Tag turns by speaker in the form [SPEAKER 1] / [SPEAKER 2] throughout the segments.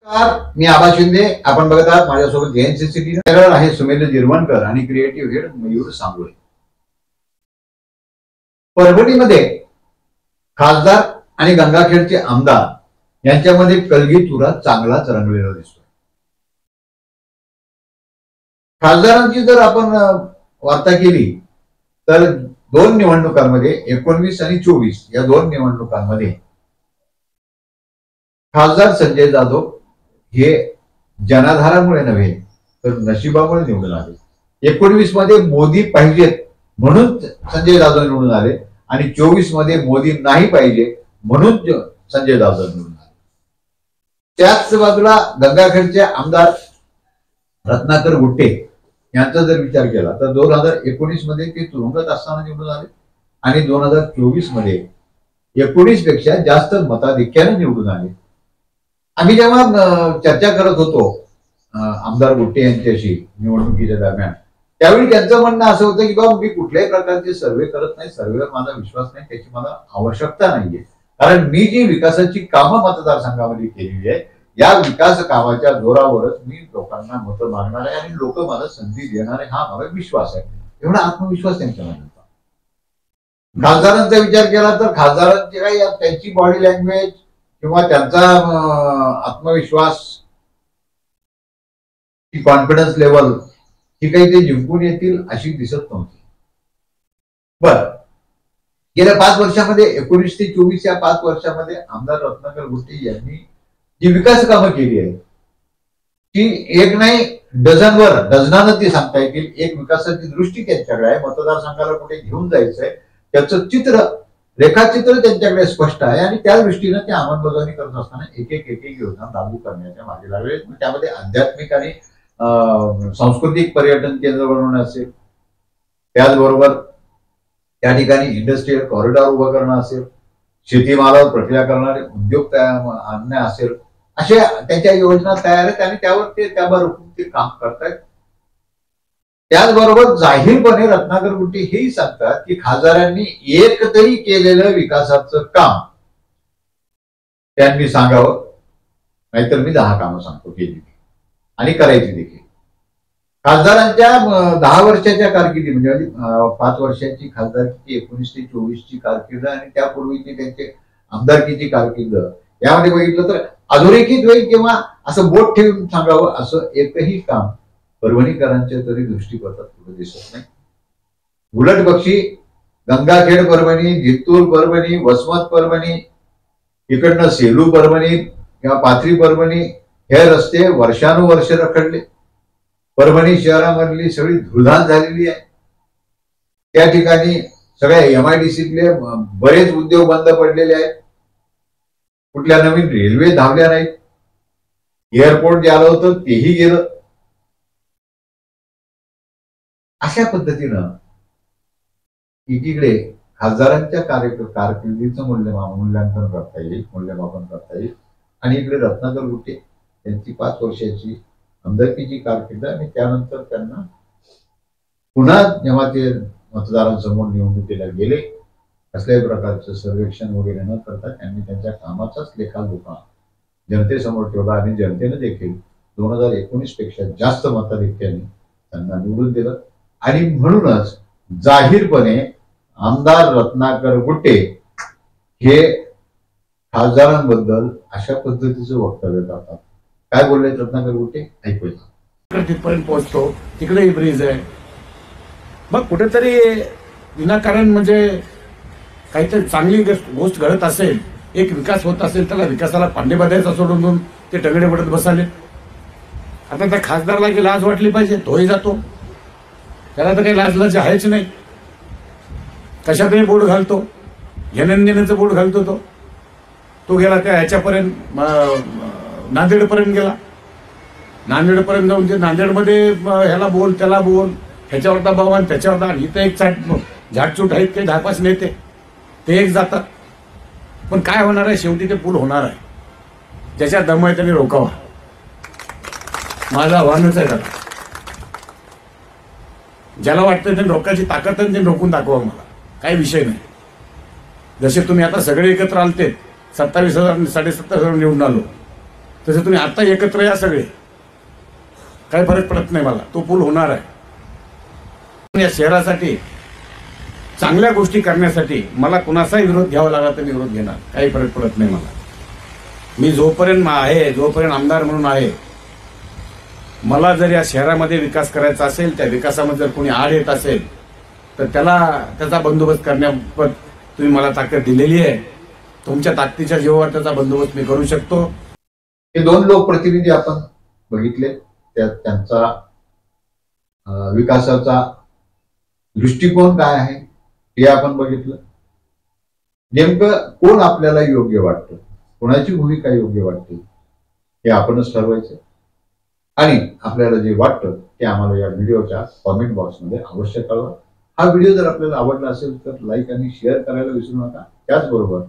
[SPEAKER 1] मी आबा शिंदे, आपण बघत आहात माझ्यासोबत JNCCT आहे सुमेध जिरवणकर आणि क्रिएटिव्ह हेड मयूर सांगोळे. परभणीमध्ये खासदार आणि गंगाखेडचे आमदार यांच्यामध्ये कलगीतुरा चांगलाच रंगलेला दिसतो. खासदारांची जर आपण वार्ता केली तर दोन निवडणुकांमध्ये 19 आणि 24 या दोन निवडणुकांमध्ये खासदार संजय जाधव हे जनाधारामुळे नव्हे तर नशिबामुळे निवडून आले. 19 मध्ये मोदी पाहिजेत म्हणून संजय जाधव निवडून आले आणि 24 मध्ये मोदी नाही पाहिजे म्हणून संजय जाधव निवडून आले. त्याच बाजूला गंगाखेडचे आमदार रत्नाकर गुट्टे यांचा जर विचार केला तर 2019 मध्ये ते तुरुंगात असताना निवडून आले आणि 2024 मध्ये 19 पेक्षा जास्त मताधिक्याने निवडून आले. आम्ही जेव्हा चर्चा करत होतो आमदार गुट्टे यांच्याशी निवडणुकीच्या दरम्यान, त्यावेळी त्यांचं म्हणणं असं होतं की बाबा मी कुठल्याही प्रकारचे सर्वे करत नाही, सर्वेवर माझा विश्वास नाही, त्याची मला आवश्यकता नाहीये, कारण मी जी विकासाची कामं मतदारसंघामध्ये केलेली आहे या विकास कामाच्या जोरावरच मी लोकांना मतं मागणार आहे आणि लोक मला संधी देणार आहे, हा मला विश्वास आहे. एवढा आत्मविश्वास त्यांच्यामध्ये होता. खासदारांचा विचार केला तर खासदारांची काही त्यांची बॉडी लँग्वेज किंवा त्यांचा आत्मविश्वास, कॉन्फिडन्स लेवल ही काही ते जिंकून येतील अशी दिसत नव्हती. बर, गेल्या 5 वर्षामध्ये 19 ते 24 या 5 वर्षामध्ये आमदार रत्नाकर गुट्टे यांनी जी विकास कामं केली आहे ती एक नाही डझनानं ती सांगता येतील. एक विकासाची दृष्टी त्यांच्याकडे आहे, मतदारसंघाला कुठे घेऊन जायचंय त्याचं रेखाचित्र त्यांच्याकडे स्पष्ट आहे आणि त्या दृष्टीनं ते अंमलबजावणी करत असताना एक एक योजना लागू करण्याच्या मागे लागले. त्यामध्ये आध्यात्मिक आणि सांस्कृतिक पर्यटन केंद्र बनवणं असेल, त्याचबरोबर त्या ठिकाणी इंडस्ट्रियल कॉरिडॉर उभं करणं असेल, शेतीमालावर प्रक्रिया करणारे उद्योग आणणे असेल, अशा त्यांच्या योजना तयार आहेत आणि त्यावर ते त्याबरोबर ते काम करतायत. त्याचबरोबर जाहीरपणे रत्नाकर गुट्टे हेही सांगतात की खासदारांनी एक तरी केलेलं विकासाचं काम त्यांनी सांगावं, नाहीतर मी 10 कामं सांगतो केली आणि करायची देखील. खासदारांच्या 10 वर्षाच्या कारकिर्दी म्हणजे 5 वर्षाची खासदारकीची 19 ते 24 ची कारकीर्द आणि त्यापूर्वीची त्यांचे आमदारकीची कारकीर्द यामध्ये बघितलं तर अधोरेखित होईल किंवा असं बोट ठेवून सांगावं असं एकही काम परभणीकरांच्या तरी दृष्टीपथात पुढे दिसत नाही. उलट बक्षी गंगाखेड परभणी, जिंतूर परभणी, वसमत परभणी, इकडनं सेलू परभणी किंवा पाथरी परभणी हे रस्ते वर्षानुवर्ष रखडले. परभणी शहरामधली सगळी धुळधाण झालेली आहे. त्या ठिकाणी सगळ्या MIDCतले बरेच उद्योग बंद पडलेले आहेत. कुठल्या नवीन रेल्वे धावल्या नाहीत. एअरपोर्ट जे आलं होतं तेही गेलं. अशा पद्धतीनं एकीकडे खासदारांच्या कारकिर्दीचं मूल्यांकन करता येईल, मूल्यमापन करता येईल आणि इकडे रत्नाकर गुट्टे यांची 5 वर्षाची आमदारकीची कारकीर्द आणि त्यानंतर त्यांना पुन्हा जेव्हा ते मतदारांसमोर निवडणुकीला गेले कसल्याही प्रकारचं सर्वेक्षण वगैरे न करता त्यांनी त्यांच्या कामाचाच लेखाजोखा जनतेसमोर ठेवला आणि जनतेनं देखील 2019 पेक्षा जास्त मताधिक्याने त्यांना निवडून दिलं आणि म्हणूनच जाहीरपणे आमदार रत्नाकर गुट्टे हे खासदारांबद्दल अशा पद्धतीचं वक्तव्य करतात. काय बोलले रत्नाकर गुट्टे ऐकूया.
[SPEAKER 2] तिथपर्यंत पोहोचतो, तिकडेही ब्रिज आहे. मग कुठेतरी विनाकारण म्हणजे काहीतरी चांगली गोष्ट घडत असेल, एक विकास होत असेल, त्याला विकासाला पांडे बांधायचा सोडून ते टंगडे पडत बसाले. आता त्या खासदारला की लाज वाटली पाहिजे, तोही जातो, त्याला तर काही लाज आहेच नाही. कशातही बोट घालतो, घेणं बोट घालतो. तो गेला त्या ह्याच्यापर्यंत नांदेडपर्यंत गेला. नांदेडपर्यंत जाऊन ते नांदेडमध्ये ह्याला बोल त्याला बोल, ह्याच्यावर दबाव आणि त्याच्यावर आणि इथं एक झाडचूट आहेत काही 10-5 नेते ते एक जातात. पण काय होणार आहे शेवटी ते पूल होणार आहे. ज्याच्या दम आहे त्याने रोखावा, माझं आव्हानच आहे. दादा ज्याला वाटतं त्यांनी रोखायची ताकद त्यांनी रोखून दाखवा, मला काही विषय नाही. जसे तुम्ही आता सगळे एकत्र आलते 27,000 आणि 27,500 निवडून आलो, तसे तुम्ही आता एकत्र या सगळे, काही फरक पडत नाही मला, तो पूल होणार आहे. या शहरासाठी चांगल्या गोष्टी करण्यासाठी मला कुणाचाही विरोध घ्यावा लागला तर मी विरोध घेणार, काही फरक पडत नाही मला. मी जोपर्यंत आहे, जोपर्यंत आमदार म्हणून आहे, मला जर या शहरामध्ये विकास करायचा असेल, त्या विकासामध्ये जर कोणी आड येत असेल तर त्याचा बंदोबस्त करण्याबाबत तुम्ही मला ताकद दिलेली आहे. तुमच्या ताकदीच्या जीवावर त्याचा बंदोबस्त मी करू शकतो.
[SPEAKER 1] हे दोन लोकप्रतिनिधी आपण बघितले, त्यांचा विकासाचा दृष्टिकोन काय आहे हे आपण बघितलं. नेमकं कोण आपल्याला योग्य वाटतं, कोणाची भूमिका योग्य वाटते हे आपणच ठरवायचं. आणि आपल्याला जे वाटतं ते आम्हाला या व्हिडिओच्या कॉमेंट बॉक्समध्ये अवश्य कळवा. हा व्हिडिओ जर आपल्याला आवडला असेल तर लाईक आणि शेअर करायला विसरू नका. त्याचबरोबर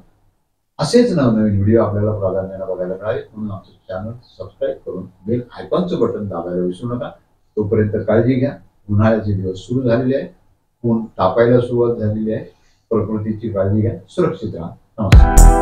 [SPEAKER 1] असेच नवनवीन व्हिडिओ आपल्याला प्राधान्याने बघायला मिळाले म्हणून आमचं चॅनल सबस्क्राईब करून बेल आयकॉनचं बटन दाबायला विसरू नका. तोपर्यंत काळजी घ्या. उन्हाळ्याचे दिवस सुरू झालेले आहे, ऊन तापायला सुरुवात झालेली आहे. प्रकृतीची काळजी घ्या, सुरक्षित राहा. नमस्कार.